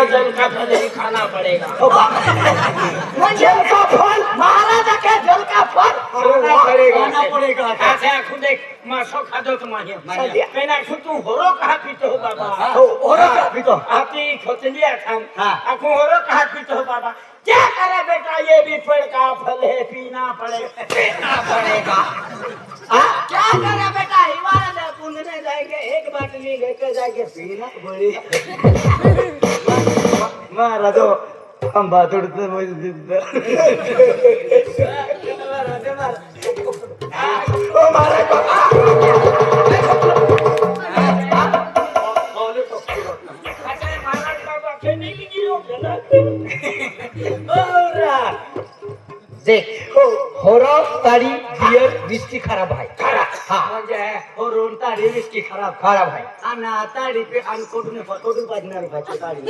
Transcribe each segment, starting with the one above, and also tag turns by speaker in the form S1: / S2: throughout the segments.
S1: तो जल का फल ही खाना पड़ेगा।
S2: जल का फल महाराजा के जल का फल
S1: खाना पड़ेगा। ऐसे आँखों देख मासो खादो तुम्हारे कहना आँखों तू होरो कहाँ पीते हो बाबा?
S2: होरो कहाँ पीते हो?
S1: आपकी खोचलिया खाम आँखों होरो कहाँ पीते हो बाबा? क्या करे बेटा, ये भी पेड़ का फल है, पीना पड़ेगा।
S2: क्या करे बेटा, हिमालय पूंजने जाएंगे, एक बाटली लेके जाएंगे, पीना पड़ेगा।
S3: महाराज हम बात उड़ते
S2: देख होरो ताड़ी बियर विस्की खराब है
S1: हाँ म्हणजे
S2: होरून ताड़ी विस्की खराब है आणि ताड़ी पे आणि कोटून कोटून पाजणार भाची ताड़ी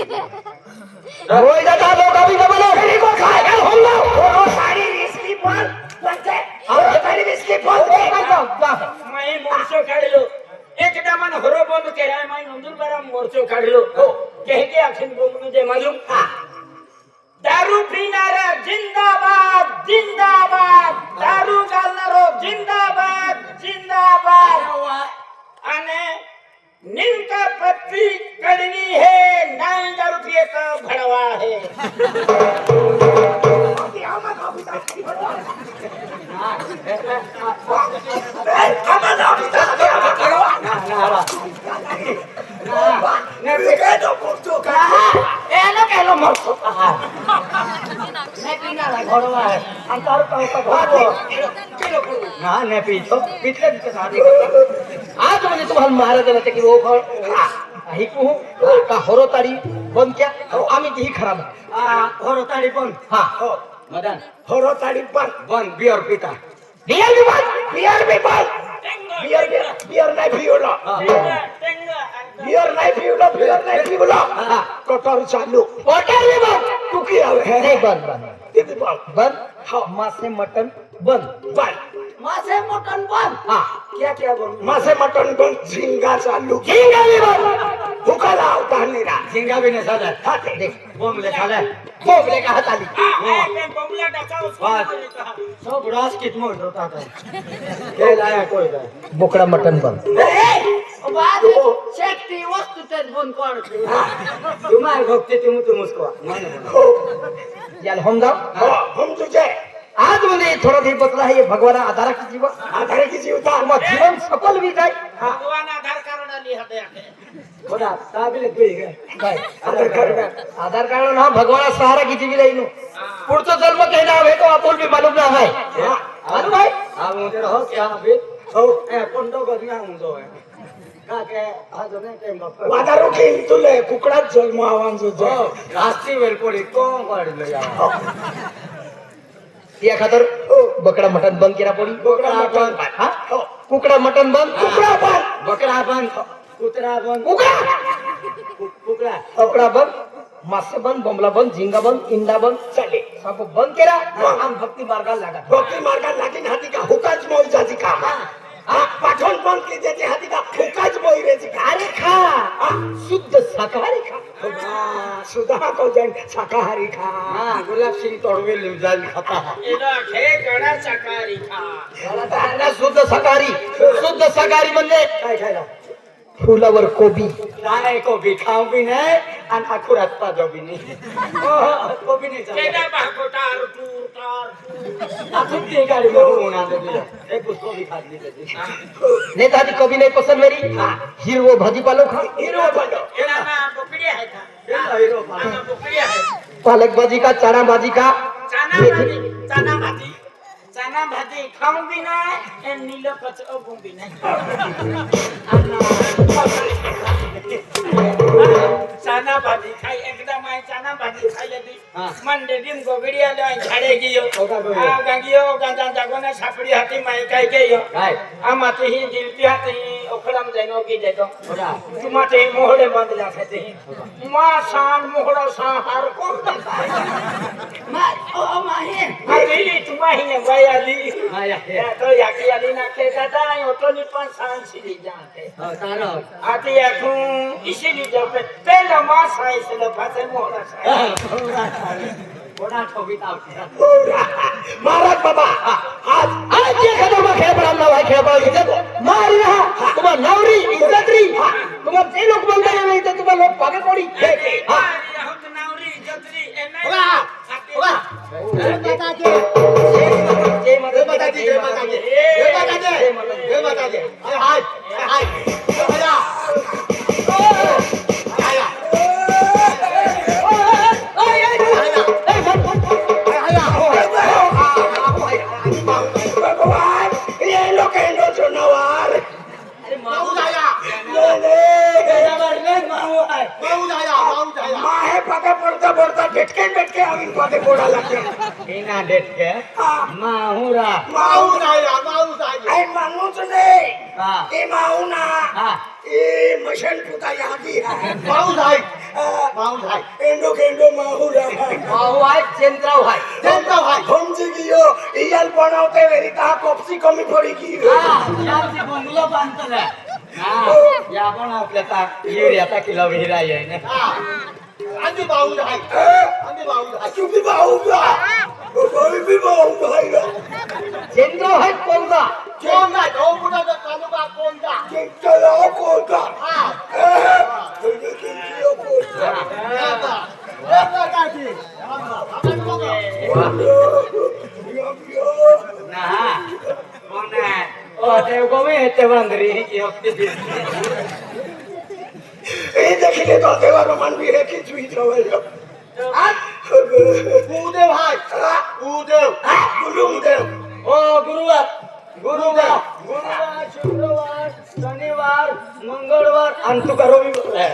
S3: रोय जाता तो कभी ना बोलो
S2: तेरी को खाएगा होगा होरो ताड़ी विस्की पण बनते होरो ताड़ी विस्की पण
S1: मैं मोर्चो काढलो एकदा मन होरो बंद केला मैं नंदुर बरा मोर्चो काढलो कह के अखिन बोलून दे मालूम दारू पिणारा जिंदाबाद जिंदाबाद, दारू घालणारो जिंदाबाद जिंदाबाद, आणि नीम का पत्ती कड़वी है, 9 रुपये का भड़वा है।
S2: आज म्हणजे तुम्हाला महाराजाला ते की वो ऐकू का होरो ताड़ी बंद क्या आम्ही ती खराब
S1: होरो ताड़ी बंद
S2: हाँ
S1: मदन
S2: होरो ताड़ी
S1: बंद बियर पिता
S2: बियर भी बंद बियर नाही पिवला बियर नाही पिवला कटर चालू कटर भी बंद तू की आहे नाही बंद मासे मटन बंद मासे मटन बंद हाँ क्या बंद मासे मटन बंद झिंगा चालू झिंगा भी बंद भूखा लाव तानीरा
S1: झिंगा भी नहीं साला
S2: खाते देख
S1: बोमले साला
S2: बोमले का हात आली
S1: बोमला टाका सब रास कित मोड होता था
S2: के लाया कोई बोकड़ा मटन बंद बाद शेती वस्तू ते बंद कर
S1: तुम्हारे भक्ति तुम उसको
S2: यार हम जाओ हम तुझे आज म्हणजे थोड़ा देर बचला है ये भगवान आधार की जीवन तुम्हारा जीवन सफल भी जाए
S1: भगवान आधार कार्ड आली हते आके
S2: थोड़ा काबिल गए आधार कार्ड ना भगवान सहारा की जीवी लाइनो पुढचा जन्म कहना है तो आपण भी मालूम ना है मालूम है
S1: आ मुझे हो क्या अभी हो ए पंडो करना मुझो है का के आज ने के मत
S2: वादारो के तुले कुकड़ा जन्म आवान जो
S1: रास्ती वेल पड़ी को पड़लो यार
S2: या खातर बकरा मटन बंद केला पड़ी
S1: बकरा मटन
S2: हां कुकड़ा मटन बंद कुकड़ा बंद
S1: बकरा बंद कुतरा बंद
S2: कुकड़ा कुकड़ा बंद मासे बंद बोमला बंद झिंगा बंद इंडा बंद चले सब बंद केला हम भक्ति मार्गाला लागा भक्ति मार्गाला लागीन हाती का हुकाच मोल जाती का पाठन बंद की देते हाती का हुकाच मोई रे अरे खा शुद्ध शाकाहारी खा सुधा को जन शाकाहारी खा
S1: हां गुलाब सिंह तोड़वे लिमजाल खाता है एला खे गणा शाकाहारी खा
S2: शुद्ध शाकाहारी म्हणजे काय खायला फुलावर कोबी
S1: दाणे कोबी खाऊ भी नाही आणि अखुरात पाजो भी नाही कोबी नाही केदा बाकोटा टूर आपण ते गाडी बघून आले एक कोबी खाल्ली त्याची
S2: नेता ती कोबी नाही पसंद मेरी हिरवो भाजीपालो खा
S1: हिरवो पालो एला ना बोकडी आहे का हिरवो पालो बोकडी आहे
S2: पालक भाजी का चना भाजी का
S1: चना भाजी खाऊ भी नाही आणि नीलो कचरो भी नाही चना भाजी खाई एकदा माय चना भाजी खायला दी मन डेडीन गोगडी आलो आणि झाडे गियो गागियो गांजा जागोना सापडी हाती माय काय केयो
S2: काय
S1: आमाती ही जिलती हाती ओखला में जानो की जातो तुम्हारे मोहड़े बंद जाते मां सान मोहड़ा हार को मां ओ माहे अरे तुम्हारी ने वायाली आया तो याकी आली ना के दादा ओटो नि पण सान सीधी जाते तारो आती आखू इसीलिए जब पहला मां साई से लफाते मोहड़ा सा
S2: महाराज बाबा आज ये खतरनाक खेळ पण आमना भाई खेळ पण इज्जत मारी रहा तुम्हारा नवरी इज्जत री तुम्हारा जे लोग बोलते हैं इज्जत तुम्हारा लोग पागे पड़ी हां कमी पड़ी की
S3: या पण आपल्या युरियाचा किलो विहिराय आहे ना
S2: आंधी बाहू आहे तुम्ही बाहू का भी बाहू है
S3: चेंद्र है कोणता
S2: कोणता तो पुढे तालुका कोणता चलो कोणता हां
S3: देव गोमे ते बंदरी
S2: ए देखिले तो देवारो मन भी है कि जुई जावे गुरुदेव हाय गुरुदेव
S3: ओ गुरुवार शुक्रवार शनिवार मंगळवार आणि तुका रविवार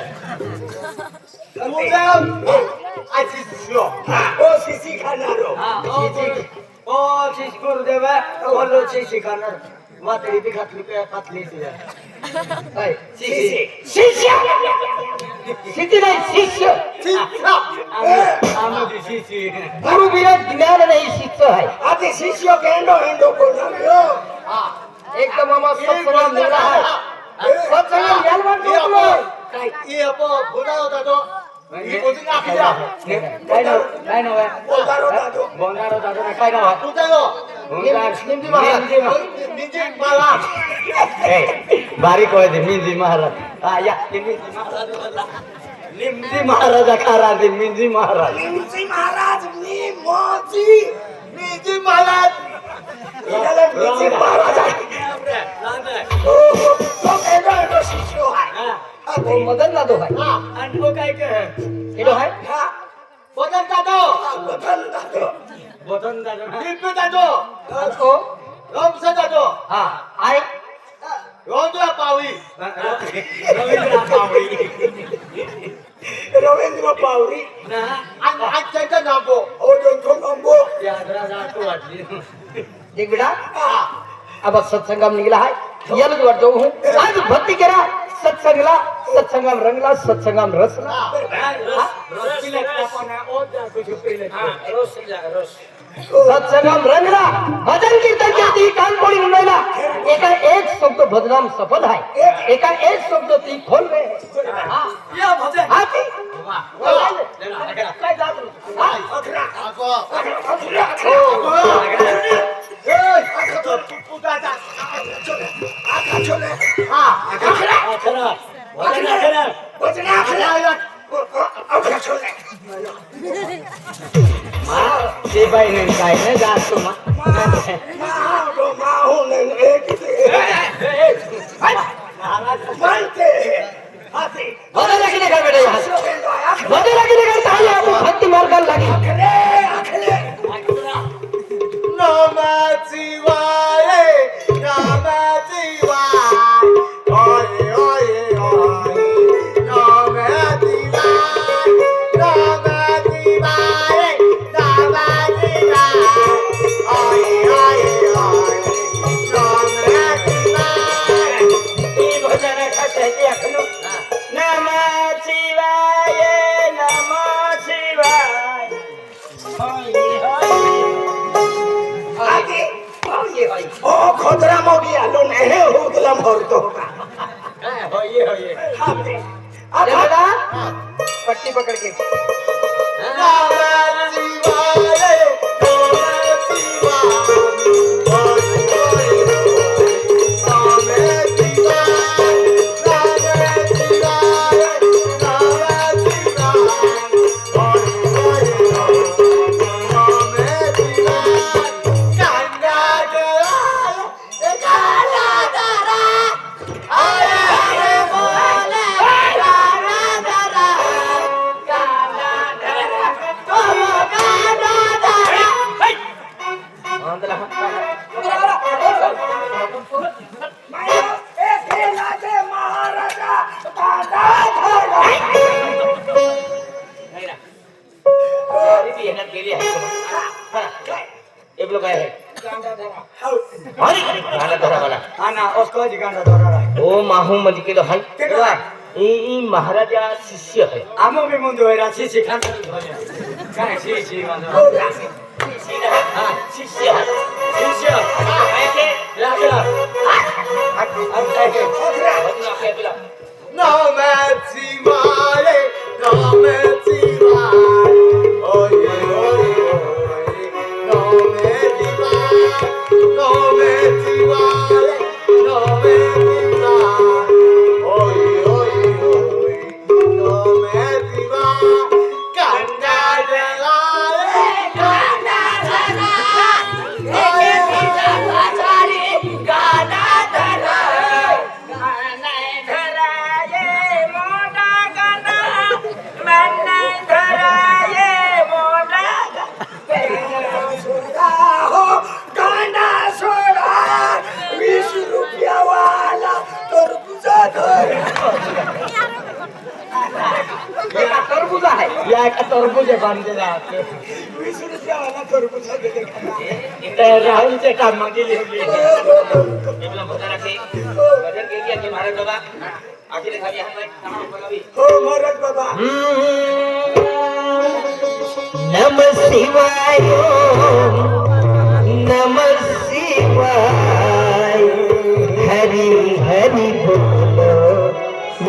S2: गुरुदेव आज शिष्य ओ शिशी खानारो
S3: ओ शिश गुरुदेव बोलो शिशी खाणार वातडी बी घातली काय पातली तुझ्या
S2: शिष्य
S3: नाही शिष्य आम्ही शिष्य गुरु बिना ज्ञान नाही शिष्य आहे
S2: आते शिष्य हेंडो बोलनारो
S3: एकदम मामा सत्संग निघाला आहे सत्संग यालवान बोललो
S2: काय ये अपो बोला होता तो मी कोचिंग आखिया
S3: काय नाव आहे
S2: बोंगारो दादो
S3: ना काय नाव आहे
S2: तुझा
S3: निमजी महाराज
S2: निमजी महाराज
S3: बारीक होय ते मिंजी महाराज हा या निमजी महाराज खरा ते मिंजी महाराज
S2: निमजी महाराज याला निमजी महाराज तो एनो शिष्य आहे
S3: तो मदन दादो आहे
S2: आणि तो काय
S3: केलो आहे
S2: बदन दादो दिव्य दादो
S3: तो
S2: रमसा दादो
S3: हा आहे
S2: रोंदरा पावी रवींद्र पावरी आणि आजच्या नांबो ओ दोन नांबो
S3: देख बेटा अब सत्संगम निघला आहे याला वाटतो हूँ आज भक्ती करा सत्संगम रंगला सत्संगम रसला सत्संगम रंगला भजन कीर्तन करती कान पड़ी मुंबईला एका एक शब्द बदनाम सफल है एका एक शब्द ती खोल गए
S2: या भजन
S3: हाथी काय जात
S2: अखरा
S3: ते बाई नाही काय नाही जास्त भक्ती मार्गाला लागेल
S2: नामाची वाय नामाची वाय ओय ओय ओय नामाची वाय नामाची वाय नामाची वाय ओय ओय ओय नामाची वाय
S3: जमला? पट्टी पकड़ के एक लोग आहे गाणं धरा मला
S2: हा ना उसको जिगांडा दोरा रहा
S3: ओ माहू म्हणजे केलं हाय ई महाराजा शिष्य है
S2: आमो भी मुंदो है राशि सिखान काय शी मानो
S3: शिष्य है
S2: शिष्य
S3: ऐके
S2: लागला अब काय के
S3: बदला के बिला तरबूज आहे
S2: या का तरबूज आहे बांधलेला आपले 20 रुपयावाला तरबूज आहे राहुलच्या कामा गेली होती
S3: बिला बदला के बदल के दिया के महाराज बाबा आखिर खाली हाथ में कहां बोलावी
S2: हो महाराज बाबा
S3: नम शिवाय नम शिवाय हरि हरि बोलो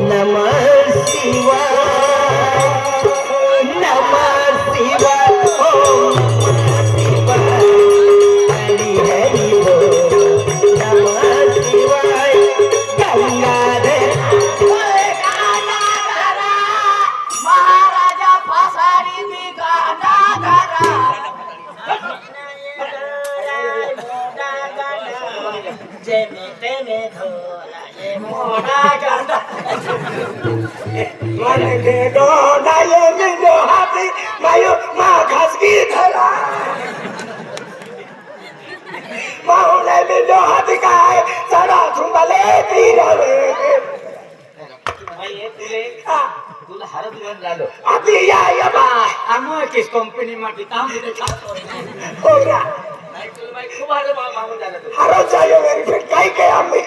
S3: नम शिवाय नम शिवाय ओम शिवाय हरि हरि बोलो नम शिवाय गंगाधर
S1: महाराजा फासारी दी गांधाधरा जेमे तेमे धोला ये मोडा गांधा
S2: माने के डोना ये मिलो हाथी मायो मा खासगी धरा माहुले मिलो हाथी काय सारा झुंबले तीरवे
S3: तुला हरत घेऊन झालो
S2: आती या बा
S1: आम्ही किस कंपनी मध्ये काम दिले
S2: होरा
S3: नाही तुला बाई खूप हरत मागून झालं तू
S2: हरो जायो वेरीफाइड काय काय आम्ही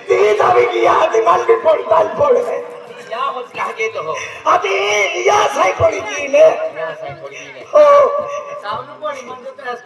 S2: ती जावी की आती मान भी पडताल पडले
S3: या होत का घेतो हो
S2: आती या साई पडी की ने
S3: या साई पडी
S2: हो
S1: सावनु पडी म्हणजे त्रास